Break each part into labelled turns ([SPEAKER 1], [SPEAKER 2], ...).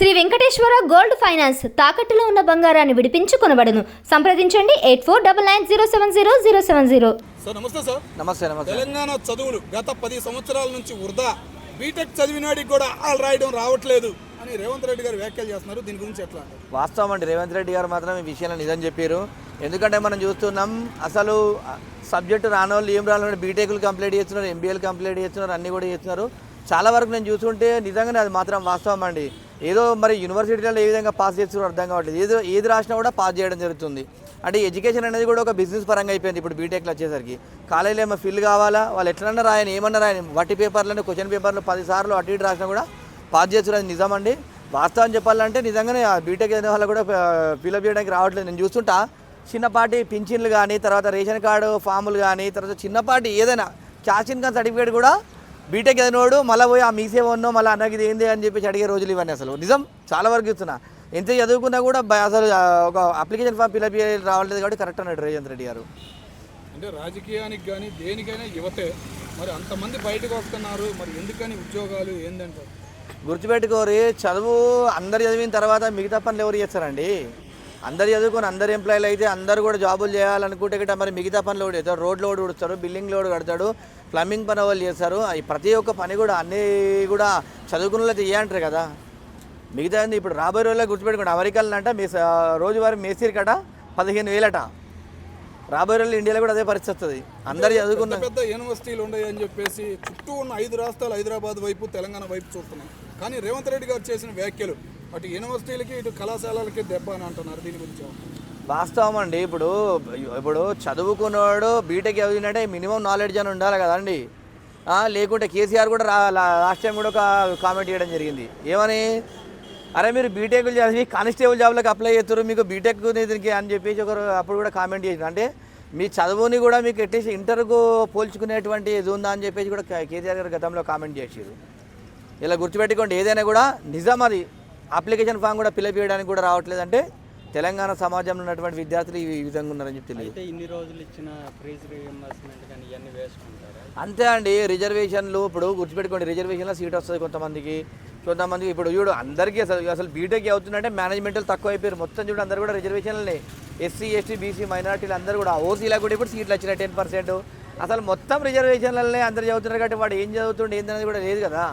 [SPEAKER 1] Shri Venkateswara gold finance తాకట్టులో ఉన్న బంగారాన్ని విడిపించి కొనబడును. సంప్రదించండి 8499070070.
[SPEAKER 2] సార్ నమస్తే సార్.
[SPEAKER 3] నమస్తే.
[SPEAKER 2] తెలంగాణ చదువులు గత 10 సంవత్సరాల నుంచి వృధా, బీటెక్ చదివినాడికి కూడా ఆల్ రాయడం రావట్లేదు అని రేవంత్ రెడ్డి గారు వ్యాఖ్యలు చేస్తున్నారు. దీని గురించి ఎట్లా?
[SPEAKER 3] వాస్తవం అండి, రేవంత్ రెడ్డి గారు మాత్రం ఈ విషయంలో నిజం చెప్పారు. ఎందుకంటే మనం చూస్తున్నాం, అసలు సబ్జెక్టు రాని వాళ్ళు ఏం రావాలంటే బీటెక్లు కంప్లీట్ చేస్తున్నారు, ఎంబీఏలు కంప్లీట్ చేస్తున్నారు, అన్నీ కూడా చేస్తున్నారు. చాలా వరకు నేను చూస్తుంటే నిజంగానే అది మాత్రం వాస్తవం అండి. ఏదో మరి యూనివర్సిటీలలో ఏ విధంగా పాస్ చేస్తున్నారో అర్థం కావట్లేదు. ఏది రాసినా కూడా పాస్ చేయడం జరుగుతుంది. అంటే ఎడ్యుకేషన్ అనేది కూడా ఒక బిజినెస్ పరంగా అయిపోయింది ఇప్పుడు బీటెక్లో వచ్చేసరికి. కాలేజీలో ఏమో ఫిల్ కావాలా, వాళ్ళు ఎట్లన్నా రాయని ఏమన్నా రాయని వట్టి పేపర్లను క్వశ్చన్ పేపర్లు 10 సార్లు అటు ఇటు రాసినా కూడా పాస్ చేస్తున్నారు. అది నిజమండి. వాస్తవం చెప్పాలంటే నిజంగానే బీటెక్ అయిన వాళ్ళు కూడా ఫిల్అప్ చేయడానికి రావట్లేదు. నేను చూస్తుంటా చిన్నపాటి పింఛన్లు కానీ, తర్వాత రేషన్ కార్డు ఫాములు కానీ, తర్వాత చిన్నపాటి ఏదైనా క్యాష్ ఇన్కమ్ సర్టిఫికేట్ కూడా బీటెక్ చదివినోడు మళ్ళీ పోయి ఆ మీసే ఉన్నో మళ్ళీ అన్నకి ఇది ఏంది అని చెప్పేసి అడిగే రోజులు ఇవన్నీ. అసలు నిజం చాలా వరకు చూస్తున్నా. ఎంత చదువుకున్నా కూడా అసలు ఒక అప్లికేషన్ ఫామ్ ఫిల్అప్ రావట్లేదు కాబట్టి కరెక్ట్ అన్నాడు రేవంత్ రెడ్డి గారు.
[SPEAKER 2] అంటే రాజకీయానికి కానీ దేనికైనా యువతే మరి అంతమంది బయటకు వస్తున్నారు, మరి ఎందుకని ఉద్యోగాలు ఏందంటారు?
[SPEAKER 3] గుర్తుపెట్టుకోరి, చదువు అందరు చదివిన తర్వాత మిగతా పనులు ఎవరు చేస్తారండి? అందరు చదువుకొని అందరు ఎంప్లాయీలు అయితే అందరూ కూడా జాబులు చేయాలనుకుంటే గట్రా మరి మిగతా పనులు కూడా చేస్తారు. రోడ్లు కూడా ఉడుస్తారు, బిల్డింగ్ లోడ్ కడతాడు, ప్లంబింగ్ పని వాళ్ళు చేస్తారు. ప్రతి ఒక్క పని కూడా అన్నీ కూడా చదువుకున్న వాళ్ళు చేయంటారు కదా. మిగతా ఇప్పుడు రాబోయే రోజుల్లో గుర్తుపెట్టుకోండి, అమెరికాలో అంట రోజువారీ మేస్త్రి కట 15,000 రాబోయే రోజుల్లో ఇండియాలో కూడా అదే పరిస్థితి వస్తుంది. అందరు చదువుకున్న
[SPEAKER 2] పెద్ద యూనివర్సిటీలు ఉన్నాయి అని చెప్పేసి చుట్టూ ఉన్న 5 రాష్ట్రాలు హైదరాబాద్ వైపు తెలంగాణ వైపు చూస్తున్నాయి. కానీ రేవంత్ రెడ్డి గారు చేసిన వ్యాఖ్యలు అటు యూనివర్సిటీలకి ఇటు కళాశాలలకి దెబ్బ అని అంటున్నారు. దీని గురించి
[SPEAKER 3] వాస్తవం అండి. ఇప్పుడు చదువుకున్నవాడు బీటెక్ చదివినట్టే మినిమం నాలెడ్జ్ అని ఉండాలి కదండి. లేకుంటే కేసీఆర్ కూడా లాస్ట్ టైం కూడా ఒక కామెంట్ చేయడం జరిగింది. ఏమని, అరే మీరు బీటెక్లు చదివి కానిస్టేబుల్ జాబ్లకు అప్లై చేస్తారు, మీకు బీటెక్ దీనికి అని చెప్పేసి ఒకరు అప్పుడు కూడా కామెంట్ చేసింది. అంటే మీ చదువుని కూడా మీకు ఎట్టేసి ఇంటర్కు పోల్చుకునేటువంటి ఇది ఉందా అని చెప్పేసి కూడా కేసీఆర్ గారు గతంలో కామెంట్ చేసారు. ఇలా గుర్తుపెట్టుకోండి, ఏదైనా కూడా నిజం. అది అప్లికేషన్ ఫామ్ కూడా ఫిల్అప్ చేయడానికి కూడా రావట్లేదు. అంటే తెలంగాణ సమాజంలో ఉన్నటువంటి విద్యార్థులు ఈ విధంగా ఉన్నారని చెప్పి తెలియదు.
[SPEAKER 4] ఇన్ని రోజులు ఇచ్చిన ఫీజు రీయింబర్స్మెంట్ కానీ ఇవన్నీ వేసుకుంటారు.
[SPEAKER 3] అంతే అండి. రిజర్వేషన్లు ఇప్పుడు గుర్తుపెట్టుకోండి, రిజర్వేషన్లో సీట్ వస్తుంది కొంతమందికి ఇప్పుడు చూడు అందరికీ అసలు బీటెక్ అవుతుందంటే మేనేజ్మెంట్లు తక్కువ అయిపోయారు. మొత్తం చూడు అందరు కూడా రిజర్వేషన్లే. ఎస్సీ ఎస్టీ బీసీ మైనార్టీలు అందరూ కూడా, ఓసీలకు కూడా ఇప్పుడు సీట్లు వచ్చినాయి 10%. అసలు మొత్తం రిజర్వేషన్లనే అందరు చదువుతున్నారు కాబట్టి వాడు ఏం చదువుతుండే ఏందనేది కూడా లేదు కదా.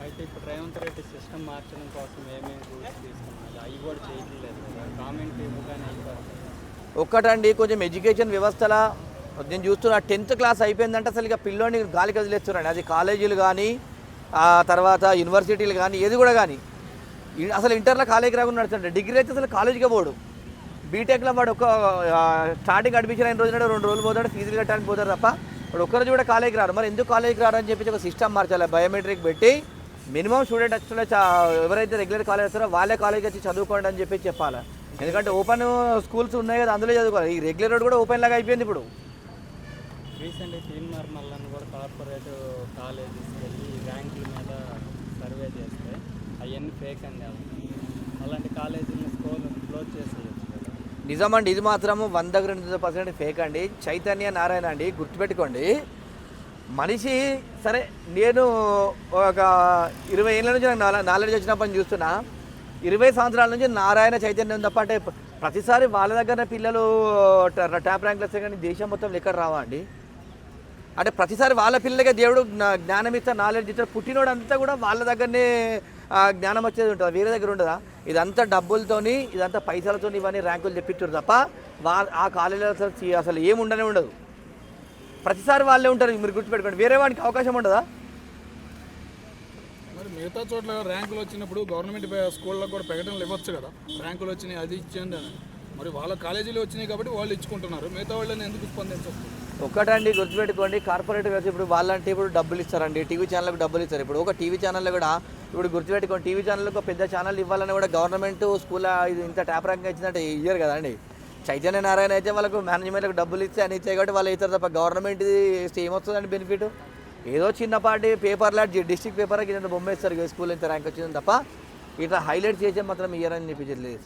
[SPEAKER 4] అయితే ఇప్పుడు రేవంత్ రెడ్డి సిస్టమ్ మార్చడం కోసం ఏమేమి రూల్స్ తీసుకున్నారు అవి కూడా చేయట్లేదు కదా, కామెంట్ ఇవ్వగానే అయిపోతుంది.
[SPEAKER 3] ఒక్కటండి, కొంచెం ఎడ్యుకేషన్ వ్యవస్థలో నేను చూస్తున్నా 10th క్లాస్ అయిపోయిందంటే అసలు ఇక పిల్లోని గాలికి వదిలేస్తున్నాండి. అది కాలేజీలు కానీ, తర్వాత యూనివర్సిటీలు కానీ, ఏది కూడా కానీ. అసలు ఇంటర్లో కాలేజీకి రాకుండా నడుస్తుంటే, డిగ్రీ అయితే అసలు కాలేజీకే పోడు. బీటెక్లో వాడు ఒక స్టార్టింగ్ అడ్మిషన్ అయిన రోజున 2 రోజులు పోతాడు, ఫీజులు కట్టడానికి పోతారు తప్ప వాడు ఒక్కరోజు కూడా కాలేజీకి రాడు. మరి ఎందుకు కాలేజీకి రాడు అని చెప్పేసి ఒక సిస్టమ్ మార్చాలి. బయోమెట్రిక్ పెట్టి మినిమం స్టూడెంట్ వచ్చిన ఎవరైతే రెగ్యులర్ కాలేజ్ వస్తారో వాళ్ళే కాలేజ్కి వచ్చి చదువుకోండి అని చెప్పి చెప్పాలి. ఎందుకంటే ఓపెన్ స్కూల్స్ ఉన్నాయి కదా, అందులో చదువుకోవాలి. ఈ రెగ్యులర్ రోడ్ కూడా ఓపెన్ లాగా అయిపోయింది ఇప్పుడు.
[SPEAKER 4] రీసెంట్గా తీన్మార్మల్లను కూడా కార్పొరేట్ కాలేజెస్కి వెళ్ళి ర్యాంకుల మీద సర్వే చేస్తే అవన్నీ ఫేక్ అని వెళ్తాయి. అలాంటి కాలేజీని క్లోజ్ చేసేయచ్చు కదా.
[SPEAKER 3] నిజమండి, ఇది మాత్రము 100% ఫేక్ అండి. చైతన్య నారాయణ అండి, గుర్తుపెట్టుకోండి. మనిషి సరే, నేను ఒక 20 ఏళ్ళ నుంచి నాకు నాలెడ్జ్ వచ్చినప్పటి చూస్తున్నా. 20 సంవత్సరాల నుంచి నారాయణ చైతన్యం తప్ప. అంటే ప్రతిసారి వాళ్ళ దగ్గర పిల్లలు టాప్ ర్యాంకులు వస్తే కానీ దేశం మొత్తం ఎక్కడ రావా అండి? అంటే ప్రతిసారి వాళ్ళ పిల్లలకే దేవుడు జ్ఞానం ఇస్తారు, నాలెడ్జ్ ఇస్తారు. పుట్టినోడు అంతా కూడా వాళ్ళ దగ్గరనే జ్ఞానం వచ్చేది ఉంటుంది, వేరే దగ్గర ఉండదా? ఇదంతా డబ్బులతోని, ఇదంతా పైసలతో ఇవన్నీ ర్యాంకులు తెప్పించారు తప్ప ఆ కాలేజీలో అసలు ఏముండనే ఉండదు. ప్రతిసారి వాళ్ళే ఉంటారు. మీరు గుర్తుపెట్టుకోండి, వేరే వాడికి అవకాశం ఉండదా?
[SPEAKER 2] మరి మిగతా చోట్ల ర్యాంకులు వచ్చినప్పుడు గవర్నమెంట్ స్కూళ్ళకు కూడా ప్రకటనలు ఇవ్వచ్చు కదా, ర్యాంకులు వచ్చినాయి అది ఇచ్చేయండి అని. మరి వాళ్ళ కాలేజీలు వచ్చినాయి కాబట్టి వాళ్ళు ఇచ్చుకుంటున్నారు, మిగతా వాళ్ళని ఎందుకు స్పందించవచ్చు?
[SPEAKER 3] ఒక్కటండి గుర్తుపెట్టుకోండి, కార్పొరేట్ వ్యవస్థ ఇప్పుడు వాళ్ళంటే ఇప్పుడు డబ్బులు ఇస్తారండి, టీవీ ఛానల్కి డబ్బులు ఇస్తారు. ఇప్పుడు ఒక టీవీ ఛానల్లో కూడా ఇప్పుడు గుర్తుపెట్టుకోండి, టీవీ ఛానల్కి ఒక పెద్ద ఛానల్ ఇవ్వాలని కూడా గవర్నమెంట్ స్కూల్ ఇది ఇంత ట్యాప్ ర్యాంక్ ఇచ్చిందంటే ఇయ్యరు కదండి. చైతన్య నారాయణ అయితే వాళ్ళకు మేనేజ్మెంట్లకు డబ్బులు ఇస్తే అని ఇచ్చాయి కాబట్టి వాళ్ళు ఇస్తారు తప్ప గవర్నమెంట్ ఏమొస్తుందండి బెనిఫిట్? ఏదో చిన్నపాటి పేపర్లా డిస్ట్రిక్ట్ పేపర్కి ఇదంతా బొమ్మ ఇస్తారు, స్కూల్ ఇంత ర్యాంక్ వచ్చిందని తప్ప ఇట్లా హైలైట్ చేసే మాత్రం ఇయ్యరని చెప్పించట్లేదు.